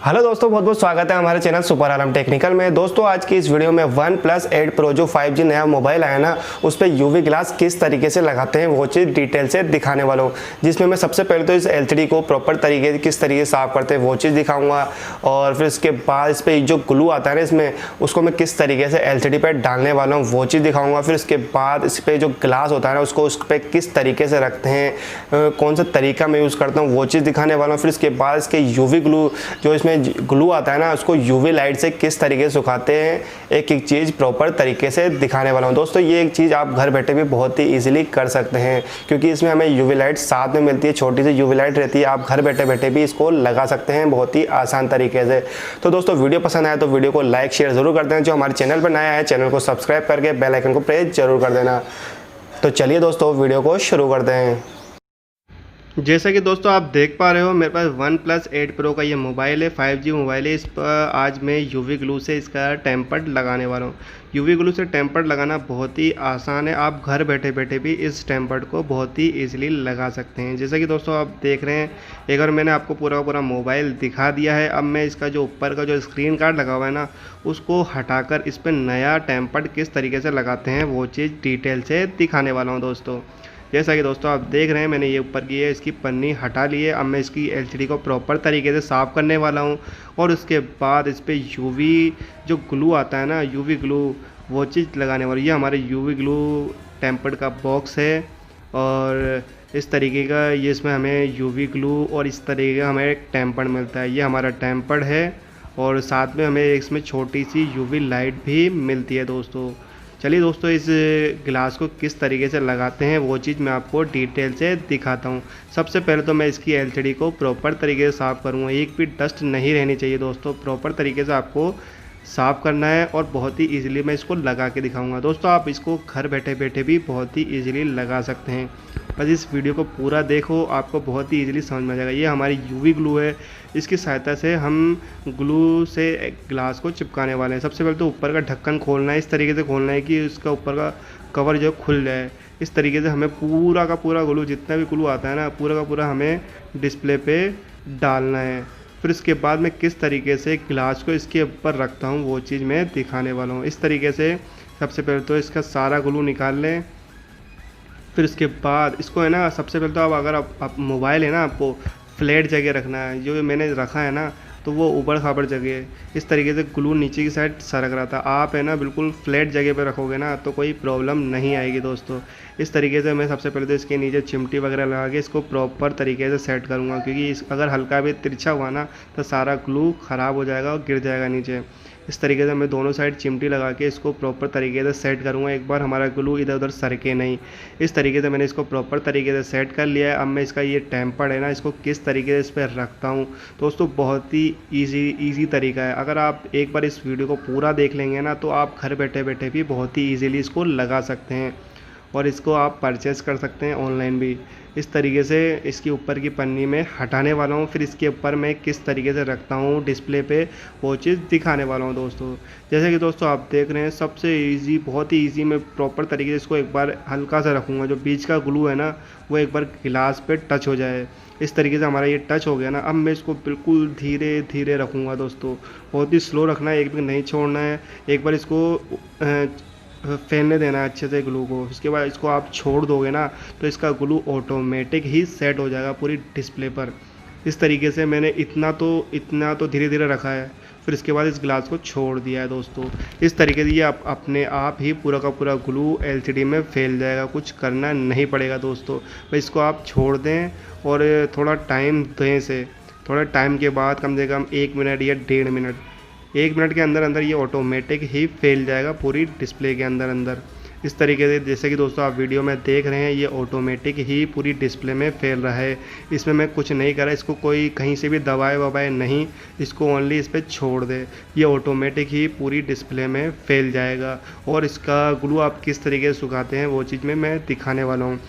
Hello दोस्तों, बहुत बहुत स्वागत है हमारे चैनल सुपरआलम टेक्निकल में। दोस्तों आज की इस वीडियो में OnePlus 8 Pro जो 5G नया मोबाइल आया ना, उस पर यूवी ग्लास किस तरीके से लगाते हैं वो चीज़ डिटेल से दिखाने वाला हूँ। जिसमें मैं सबसे पहले तो इस एलसीडी को प्रॉपर तरीके से किस तरीके से साफ करते हैं वो चीज़ दिखाऊंगा, और फिर इसके बाद इस पर जो ग्लू आता है ना इसमें, उसको मैं किस तरीके से एलसीडी पर डालने वाला हूँ वो चीज़ दिखाऊंगा। फिर इसके बाद इस पर जो ग्लास होता है ना उसको उस पर किस तरीके से रखते हैं, कौन सा तरीका मैं यूज़ करता हूँ वो चीज़ दिखाने वाला हूँ। फिर इसके बाद इसके यूवी ग्लू जो इसमें ग्लू आता है ना उसको यूवी लाइट से किस तरीके से सुखाते हैं, एक एक चीज़ प्रॉपर तरीके से दिखाने वाला हूँ। दोस्तों ये एक चीज़ आप घर बैठे भी बहुत ही इजीली कर सकते हैं, क्योंकि इसमें हमें यूवी लाइट साथ में मिलती है, छोटी सी यूवी लाइट रहती है। आप घर बैठे बैठे भी इसको लगा सकते हैं बहुत ही आसान तरीके से। तो दोस्तों वीडियो पसंद आया तो वीडियो को लाइक शेयर ज़रूर कर देना। जो हमारे चैनल पर नया है चैनल को सब्सक्राइब करके बेल आइकन को प्रेस जरूर कर देना। तो चलिए दोस्तों वीडियो को शुरू करते हैं। जैसा कि दोस्तों आप देख पा रहे हो, मेरे पास OnePlus 8 Pro का ये मोबाइल है, 5G मोबाइल है। इस पर आज मैं यूवी ग्लू से इसका टेम्पर्ड लगाने वाला हूँ। यूवी ग्लू से टेम्पर्ड लगाना बहुत ही आसान है, आप घर बैठे बैठे भी इस टेम्पर्ड को बहुत ही इजीली लगा सकते हैं। जैसा कि दोस्तों आप देख रहे हैं, एक बार मैंने आपको पूरा मोबाइल दिखा दिया है। अब मैं इसका जो ऊपर का जो स्क्रीन गार्ड लगा हुआ है ना, उसको हटाकर इस पर नया टेम्पर्ड किस तरीके से लगाते हैं वो चीज़ डिटेल से दिखाने वाला हूँ दोस्तों। जैसा कि दोस्तों आप देख रहे हैं, मैंने ये ऊपर की है इसकी पन्नी हटा ली है। अब मैं इसकी एलसीडी को प्रॉपर तरीके से साफ़ करने वाला हूँ, और उसके बाद इस पर यूवी जो ग्लू आता है ना, यूवी ग्लू वो चीज़ लगाने वाली। ये हमारे यूवी ग्लू टेम्पर्ड का बॉक्स है, और इस तरीके का ये इसमें हमें यूवी ग्लू और इस तरीके का हमें एक टेम्पर्ड मिलता है। ये हमारा टेम्पर्ड है, और साथ में हमें इसमें छोटी सी यूवी लाइट भी मिलती है दोस्तों। चलिए दोस्तों इस गिलास को किस तरीके से लगाते हैं वो चीज़ मैं आपको डिटेल से दिखाता हूँ। सबसे पहले तो मैं इसकी एलसीडी को प्रॉपर तरीके से साफ़ करूँगा। एक भी डस्ट नहीं रहनी चाहिए दोस्तों, प्रॉपर तरीके से आपको साफ़ करना है, और बहुत ही इजीली मैं इसको लगा के दिखाऊंगा। दोस्तों आप इसको घर बैठे बैठे भी बहुत ही इजीली लगा सकते हैं। बस इस वीडियो को पूरा देखो, आपको बहुत ही इजीली समझ में आ जाएगा। ये हमारी यूवी ग्लू है, इसकी सहायता से हम ग्लू से ग्लास को चिपकाने वाले हैं। सबसे पहले तो ऊपर का ढक्कन खोलना है, इस तरीके से खोलना है कि उसका ऊपर का कवर जो खुल जाए। इस तरीके से हमें पूरा का पूरा ग्लू, जितना भी ग्लू आता है ना, पूरा का पूरा हमें डिस्प्ले पे डालना है। फिर इसके बाद मैं किस तरीके से ग्लास को इसके ऊपर रखता हूँ वो चीज़ मैं दिखाने वाला हूँ। इस तरीके से सबसे पहले तो इसका सारा ग्लू निकाल लें। फिर इसके बाद इसको है ना, सबसे पहले तो अगर आप मोबाइल है ना, आपको फ्लैट जगह रखना है। जो मैंने रखा है ना तो वो ऊबड़ खाबड़ जगह है, इस तरीके से ग्लू नीचे की साइड सरक रहा था। आप है ना बिल्कुल फ्लैट जगह पे रखोगे ना तो कोई प्रॉब्लम नहीं आएगी दोस्तों। इस तरीके से मैं सबसे पहले तो इसके नीचे चिमटी वगैरह लगा के इसको प्रॉपर तरीके से सेट करूँगा, क्योंकि अगर हल्का भी तिरछा हुआ ना तो सारा ग्लू ख़राब हो जाएगा और गिर जाएगा नीचे। इस तरीके से मैं दोनों साइड चिमटी लगा के इसको प्रॉपर तरीके से सेट करूँगा, एक बार हमारा ग्लू इधर उधर सरके नहीं। इस तरीके से मैंने इसको प्रॉपर तरीके से सेट कर लिया है। अब मैं इसका ये टेम्पर्ड है ना, इसको किस तरीके से इस पर रखता हूँ दोस्तों, बहुत ही ईजी तरीका है। अगर आप एक बार इस वीडियो को पूरा देख लेंगे ना तो आप घर बैठे बैठे भी बहुत ही ईजीली इसको लगा सकते हैं, और इसको आप परचेज़ कर सकते हैं ऑनलाइन भी। इस तरीके से इसकी ऊपर की पन्नी में हटाने वाला हूँ, फिर इसके ऊपर मैं किस तरीके से रखता हूँ डिस्प्ले पे वो चीज़ दिखाने वाला हूँ दोस्तों। जैसे कि दोस्तों आप देख रहे हैं, सबसे इजी, बहुत ही इजी, मैं प्रॉपर तरीके से इसको एक बार हल्का सा रखूँगा। जो बीच का ग्लू है ना वो एक बार गिलास पे टच हो जाए। इस तरीके से हमारा ये टच हो गया ना, अब मैं इसको बिल्कुल धीरे धीरे रखूँगा दोस्तों, बहुत ही स्लो रखना है, एक भी नहीं छोड़ना है। एक बार इसको फैलने देना है अच्छे से ग्लू को। इसके बाद इसको आप छोड़ दोगे ना तो इसका ग्लू ऑटोमेटिक ही सेट हो जाएगा पूरी डिस्प्ले पर। इस तरीके से मैंने इतना तो धीरे धीरे रखा है, फिर इसके बाद इस ग्लास को छोड़ दिया है दोस्तों। इस तरीके से ये अपने आप ही पूरा का पूरा ग्लू एलसीडी में फैल जाएगा, कुछ करना नहीं पड़ेगा दोस्तों। बस इसको आप छोड़ दें और थोड़ा टाइम दें से, थोड़ा टाइम के बाद कम से कम 1 मिनट या 1.5 मिनट, 1 मिनट के अंदर अंदर ये ऑटोमेटिक ही फैल जाएगा पूरी डिस्प्ले के अंदर अंदर। इस तरीके से जैसे कि दोस्तों आप वीडियो में देख रहे हैं, ये ऑटोमेटिक ही पूरी डिस्प्ले में फैल रहा है। इसमें मैं कुछ नहीं करा, इसको कोई कहीं से भी दबाए वबाए नहीं, इसको ओनली इस पर छोड़ दे, ये ऑटोमेटिक ही पूरी डिस्प्ले में फैल जाएगा। और इसका ग्लू आप किस तरीके से सुखाते हैं वो चीज़ में मैं दिखाने वाला हूँ।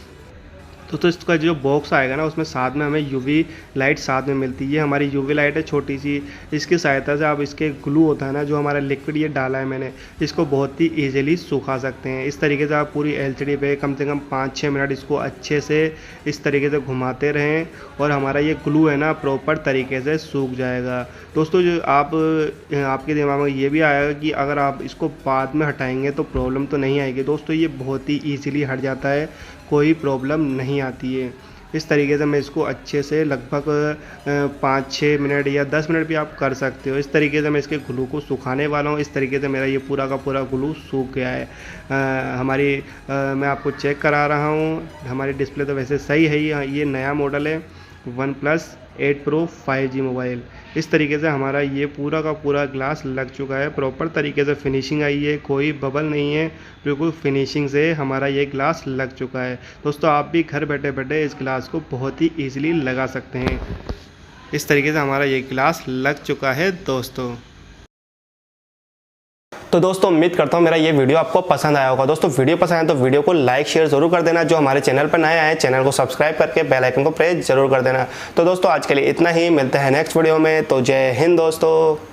तो इसका जो बॉक्स आएगा ना उसमें साथ में हमें यूवी लाइट साथ में मिलती है। ये हमारी यूवी लाइट है छोटी सी, इसकी सहायता से आप इसके ग्लू होता है ना जो हमारा लिक्विड ये डाला है मैंने, इसको बहुत ही ईजिली सुखा सकते हैं। इस तरीके से आप पूरी एलसीडी पे कम से कम 5-6 मिनट इसको अच्छे से इस तरीके से घुमाते रहें और हमारा ये ग्लू है ना प्रॉपर तरीके से सूख जाएगा। दोस्तों जो आपके दिमाग में ये भी आएगा कि अगर आप इसको बाद में हटाएंगे तो प्रॉब्लम तो नहीं आएगी। दोस्तों ये बहुत ही ईजिली हट जाता है, कोई प्रॉब्लम नहीं आती है। इस तरीके से मैं इसको अच्छे से लगभग 5-6 मिनट या 10 मिनट भी आप कर सकते हो। इस तरीके से मैं इसके ग्लू को सुखाने वाला हूँ। इस तरीके से मेरा ये पूरा का पूरा ग्लू सूख गया है। मैं आपको चेक करा रहा हूँ, हमारी डिस्प्ले तो वैसे सही है ही। ये नया मॉडल है OnePlus 8 Pro 5G मोबाइल। इस तरीके से हमारा ये पूरा का पूरा ग्लास लग चुका है, प्रॉपर तरीके से फिनिशिंग आई है, कोई बबल नहीं है, बिल्कुल फिनिशिंग से हमारा ये ग्लास लग चुका है। दोस्तों आप भी घर बैठे बैठे इस ग्लास को बहुत ही ईजिली लगा सकते हैं। इस तरीके से हमारा ये ग्लास लग चुका है दोस्तों। तो दोस्तों उम्मीद करता हूँ मेरा ये वीडियो आपको पसंद आया होगा। दोस्तों वीडियो पसंद आया तो वीडियो को लाइक शेयर जरूर कर देना। जो हमारे चैनल पर नए आए चैनल को सब्सक्राइब करके बेल आइकन को प्रेस जरूर कर देना। तो दोस्तों आज के लिए इतना ही, मिलते हैं नेक्स्ट वीडियो में। तो जय हिंद दोस्तों।